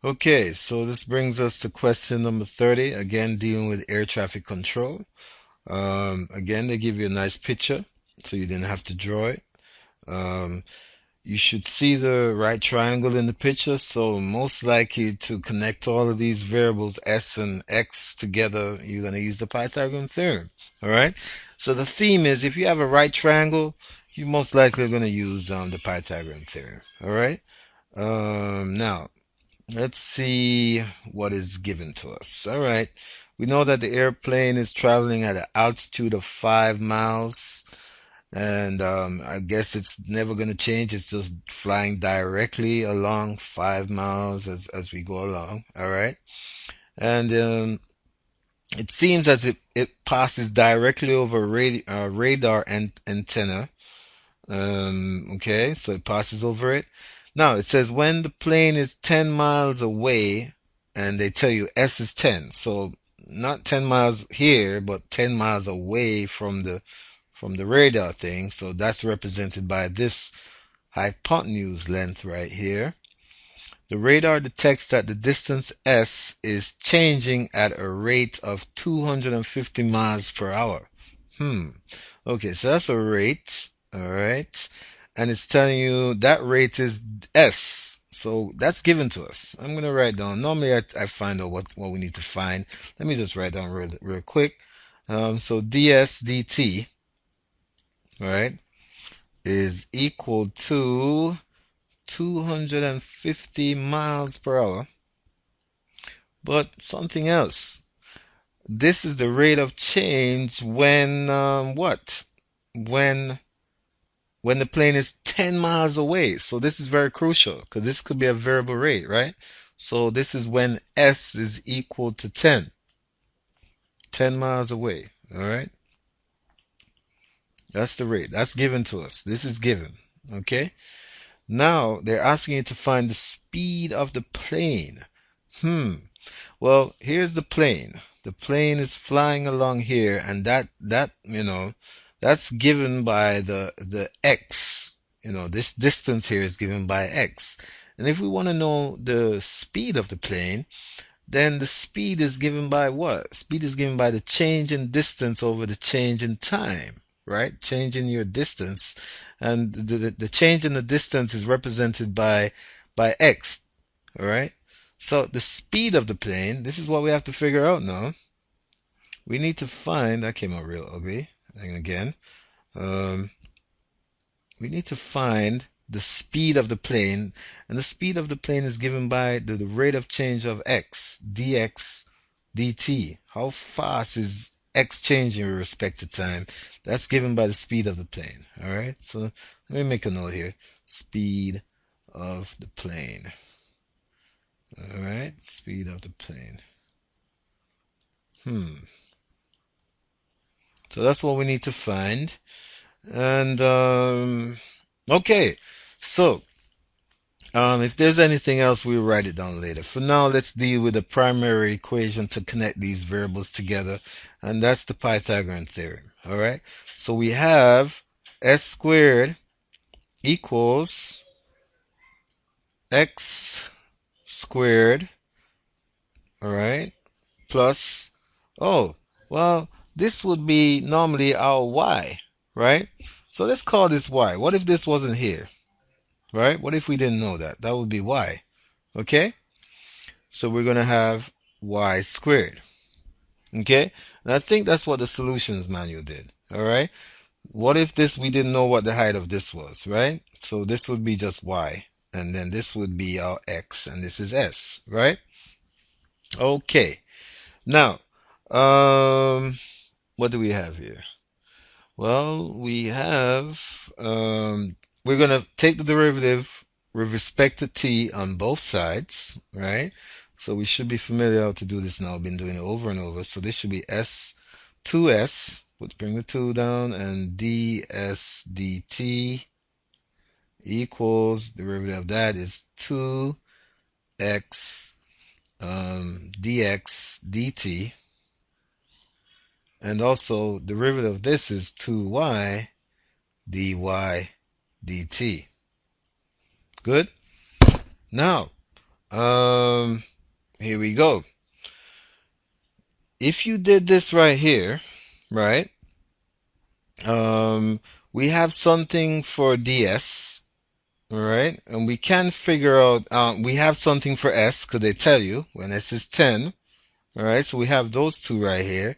Okay, so this brings us to question number 30, again dealing with air traffic control. Again, they give you a nice picture, so you didn't have to draw it. Um, you should see the right triangle in the picture, so most likely to connect all of these variables s and x together, you're going to use the Pythagorean theorem. All right, so the theme is if you have a right triangle, you most likely are going to use the Pythagorean theorem. All right, now let's see what is given to us. All right. We know that the airplane is traveling at an altitude of 5 miles, and I guess it's never going to change. It's just flying directly along 5 miles as we go along. All right. And it seems as if it passes directly over radar antenna. Okay, so it passes over it. Now it says when the plane is 10 miles away, and they tell you S is 10. So not 10 miles here, but 10 miles away from the radar thing. So that's represented by this hypotenuse length right here. The radar detects that the distance S is changing at a rate of 250 miles per hour. Hmm. Okay, so that's a rate. All right. And it's telling you that rate is S. So that's given to us. I'm going to write down. Normally I find out what we need to find. Let me just write down real quick. So ds dt, all right, is equal to 250 miles per hour. But something else. This is the rate of change when what? When when the plane is 10 miles away. So this is very crucial because this could be a variable rate, right? So this is when S is equal to 10 miles away. All right. That's the rate. That's given to us. This is given. Okay. Now they're asking you to find the speed of the plane. Well, here's the plane. The plane is flying along here, and that's given by the x. This distance here is given by x. And if we want to know the speed of the plane, then the speed is given by what? Speed is given by the change in distance over the change in time, right? Change in your distance, and the change in the distance is represented by x, all right? So the speed of the plane, this is what we have to figure out now. We need to find, that came out real ugly, and again, um, we need to find the speed of the plane, and the speed of the plane is given by the rate of change of x, dx, dt. How fast is x changing with respect to time? That's given by the speed of the plane. All right, so let me make a note here. Speed of the plane. All right, speed of the plane. So that's what we need to find. And okay, so if there's anything else, we'll write it down later. For now, let's deal with the primary equation to connect these variables together, and that's the Pythagorean theorem. All right, so we have s squared equals x squared, all right, plus, oh, well, this would be normally our y, right? So let's call this y. What if this wasn't here, right? What if we didn't know that? That would be y, okay? So we're going to have y squared, okay? And I think that's what the solutions manual did, all right? What if this, we didn't know what the height of this was, right? So this would be just y, and then this would be our x, and this is s, right? Okay. Now, what do we have here? Well, we have, we're going to take the derivative with respect to t on both sides, right? So we should be familiar how to do this now. I've been doing it over and over. So this should be s, 2s, let's bring the 2 down, and ds dt equals, derivative of that is 2x dx dt. And also, derivative of this is 2y dy dt. Good? Now, Here we go. If you did this right here, right? Um, we have something for ds, all right? And we can figure out, we have something for s, because they tell you when s is 10, all right? So we have those two right here.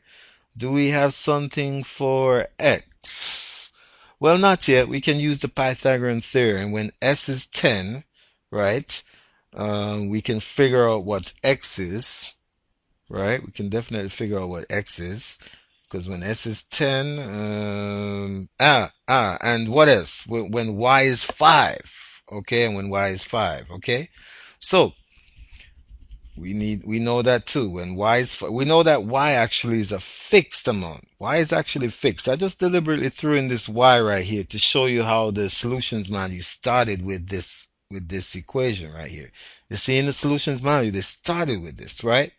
Do we have something for x? Well, not yet. We can use the Pythagorean theorem. When s is 10, right? We can figure out what x is, right? We can definitely figure out what x is. Because when s is 10, and what else? When y is 5, okay? And when y is 5, okay? So, we know that too. When y is, we know that y actually is a fixed amount. Y is actually fixed. I just deliberately threw in this y right here to show you how the solutions manual started with this equation right here. You see, in the solutions manual, they started with this, right?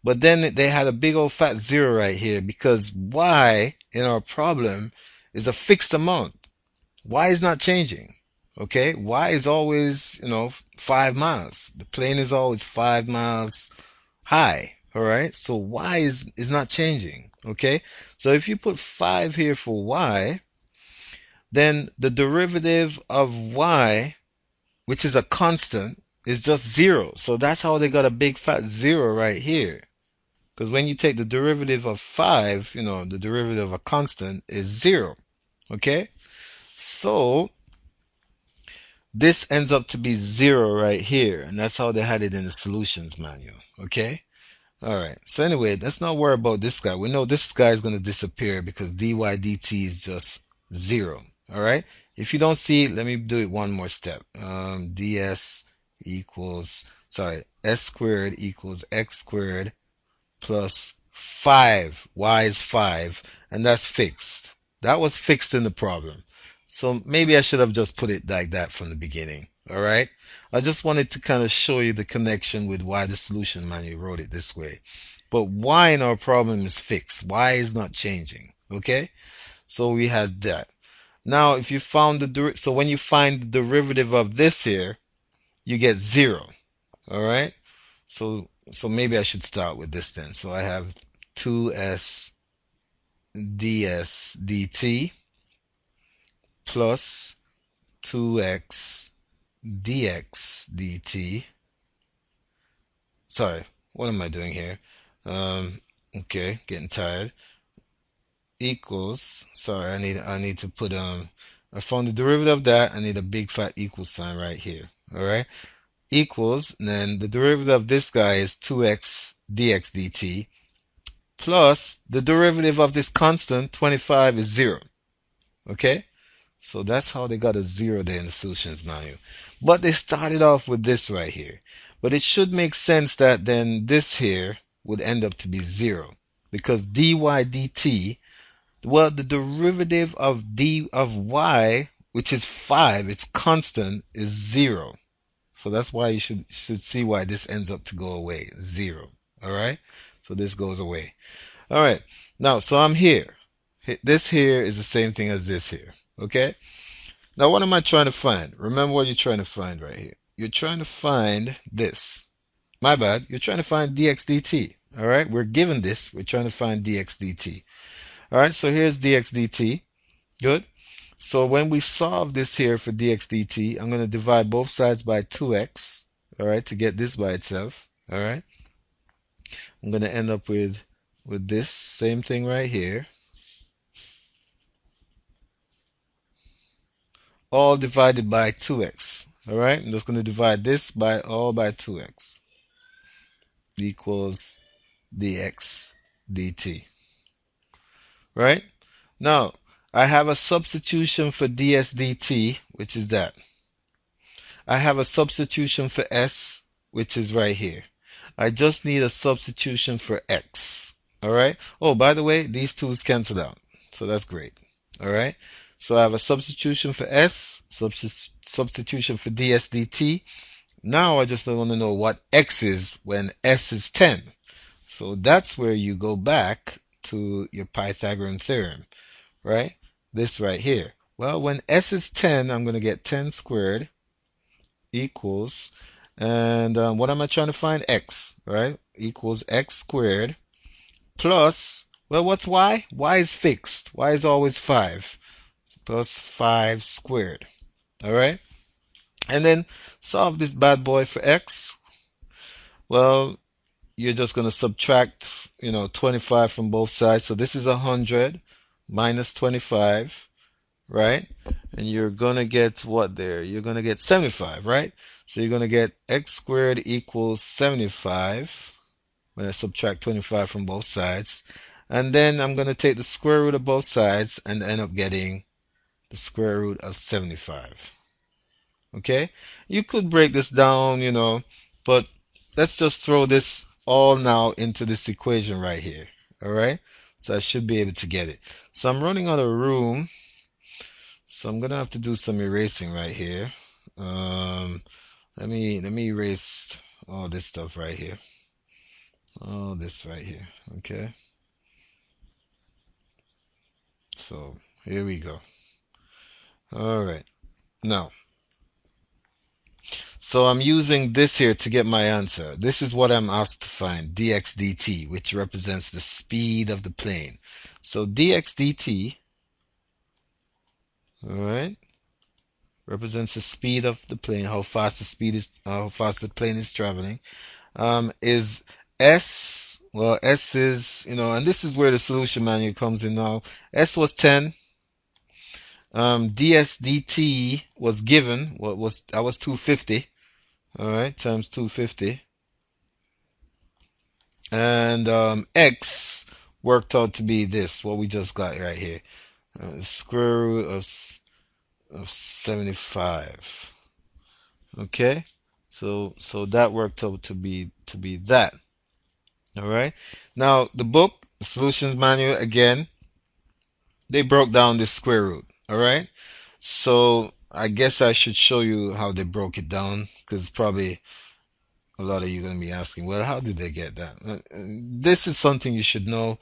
But then they had a big old fat zero right here because y in our problem is a fixed amount. Y is not changing. Okay, y is always, 5 miles. The plane is always 5 miles high. All right, so y is not changing. Okay, so if you put 5 here for y, then the derivative of y, which is a constant, is just zero. So that's how they got a big fat zero right here. Because when you take the derivative of 5, the derivative of a constant is 0. Okay? So this ends up to be 0 right here. And that's how they had it in the solutions manual. Okay? Alright. So anyway, let's not worry about this guy. We know this guy is going to disappear because dy dt is just 0. Alright? If you don't see it, let me do it one more step. ds equals, s squared equals x squared plus 5. Y is 5. And that's fixed. That was fixed in the problem. So maybe I should have just put it like that from the beginning. All right. I just wanted to kind of show you the connection with why the solution manual wrote it this way. But y in our problem is fixed. Y is not changing. Okay. So we had that. Now, if you found so when you find the derivative of this here, you get 0. All right. So maybe I should start with this then. So I have 2s ds dt plus 2x dx dt. Sorry, what am I doing here? Okay, getting tired. Equals, sorry, I need to put I found the derivative of that. I need a big fat equal sign right here. All right, equals, and then the derivative of this guy is 2x dx dt plus the derivative of this constant 25 is 0. Okay, so that's how they got a 0 there in the solutions manual. But they started off with this right here. But it should make sense that then this here would end up to be 0 because dy dt, well, the derivative of d of y, which is 5, it's constant, is 0. So that's why you should see why this ends up to go away, 0. All right, so this goes away. All right, now so I'm here. This here is the same thing as this here. Okay, now what am I trying to find? Remember what you're trying to find right here. You're trying to find this. My bad. You're trying to find dx dt. All right, we're given this. We're trying to find dx dt. All right, so here's dx dt. Good. So when we solve this here for dx dt, I'm going to divide both sides by 2x. All right, to get this by itself. All right, I'm going to end up with this same thing right here, all divided by 2x. All right, I'm just going to divide this by all by 2x equals dx dt. Right? Now, I have a substitution for ds dt, which is that. I have a substitution for s, which is right here. I just need a substitution for x. All right? Oh, by the way, these twos cancel out. So that's great. All right? So I have a substitution for s, substitution for ds dt. Now I just want to know what x is when s is 10. So that's where you go back to your Pythagorean theorem, right? This right here. Well, when s is 10, I'm going to get 10 squared equals, And what am I trying to find? X, right? Equals x squared plus, well, what's y? Y is fixed. Y is always 5. Plus 5 squared. All right? And then solve this bad boy for x. Well, you're just going to subtract, 25 from both sides. So this is 100 minus 25, right? And you're going to get what there? You're going to get 75, right? So you're going to get x squared equals 75 when I subtract 25 from both sides. And then I'm going to take the square root of both sides and end up getting the square root of 75. Okay? You could break this down, but let's just throw this all now into this equation right here. All right? So I should be able to get it. So I'm running out of room. So I'm gonna have to do some erasing right here. Let me erase all this stuff right here. All this right here. Okay. So here we go. All right. Now, so I'm using this here to get my answer. This is what I'm asked to find, dx dt, which represents the speed of the plane. So dx dt, all right, represents the speed of the plane, how fast the plane is traveling. Is s, well, s is, and this is where the solution manual comes in now. S was 10. ds dt was given. That was 250. All right, times 250. And x worked out to be this, what we just got right here. Square root of 75. Okay? So that worked out to be that. All right? Now, the book, the solutions manual, again, they broke down this square root. All right? So I guess I should show you how they broke it down, because probably a lot of you are going to be asking, well, how did they get that? This is something you should know,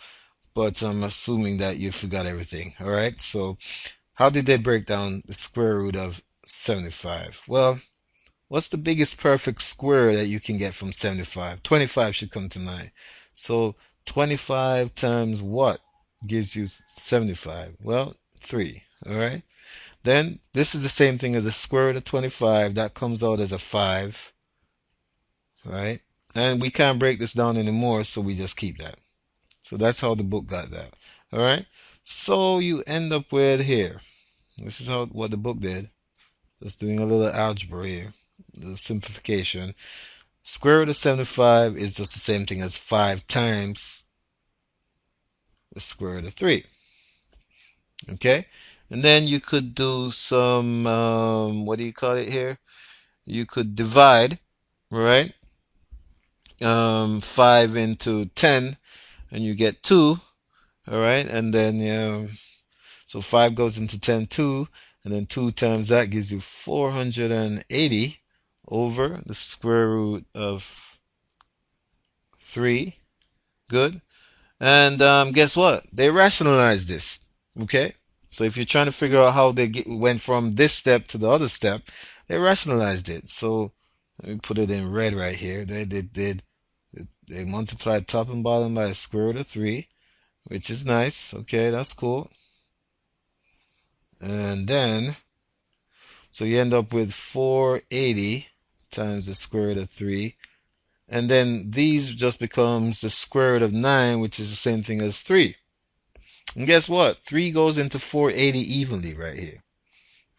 but I'm assuming that you forgot everything. All right. So how did they break down the square root of 75? Well, what's the biggest perfect square that you can get from 75? 25 should come to mind. So 25 times what gives you 75? Well, 3. All right. Then this is the same thing as the square root of 25. That comes out as a 5. Right? And we can't break this down anymore, so we just keep that. So that's how the book got that. All right. So you end up with here. This is what the book did. Just doing a little algebra here, a little simplification. Square root of 75 is just the same thing as 5 times the square root of 3. Okay. And then you could do some, what do you call it here? You could divide, right? 5 into 10, and you get 2. All right. And then, so 5 goes into 10, 2, and then 2 times that gives you 480 over the square root of 3. Good. And guess what? They rationalized this. Okay. So if you're trying to figure out how they went from this step to the other step, they rationalized it. So let me put it in red right here. They multiplied top and bottom by the square root of 3, which is nice. Okay, that's cool. And then, so you end up with 480 times the square root of 3. And then these just becomes the square root of 9, which is the same thing as 3. And guess what? 3 goes into 480 evenly right here.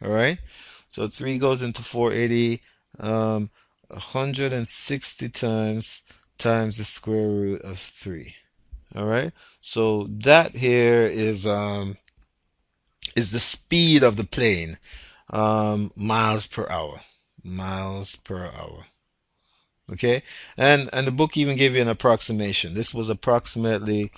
All right? So 3 goes into 480, 160 times the square root of 3. All right? So that here is the speed of the plane, miles per hour. Miles per hour. Okay? And the book even gave you an approximation. This was approximately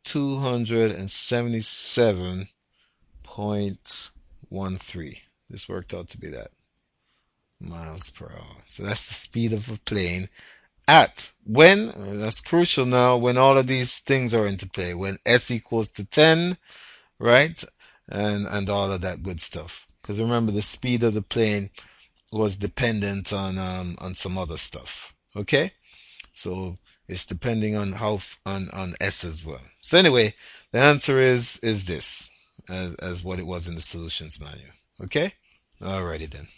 277.13. This worked out to be that. Miles per hour. So that's the speed of a plane at when, that's crucial now, when all of these things are into play. When s equals to 10, right? And all of that good stuff. Because remember, the speed of the plane was dependent on some other stuff. Okay, so it's depending on on S as well. So anyway, the answer is this as what it was in the solutions manual. Okay, alrighty then.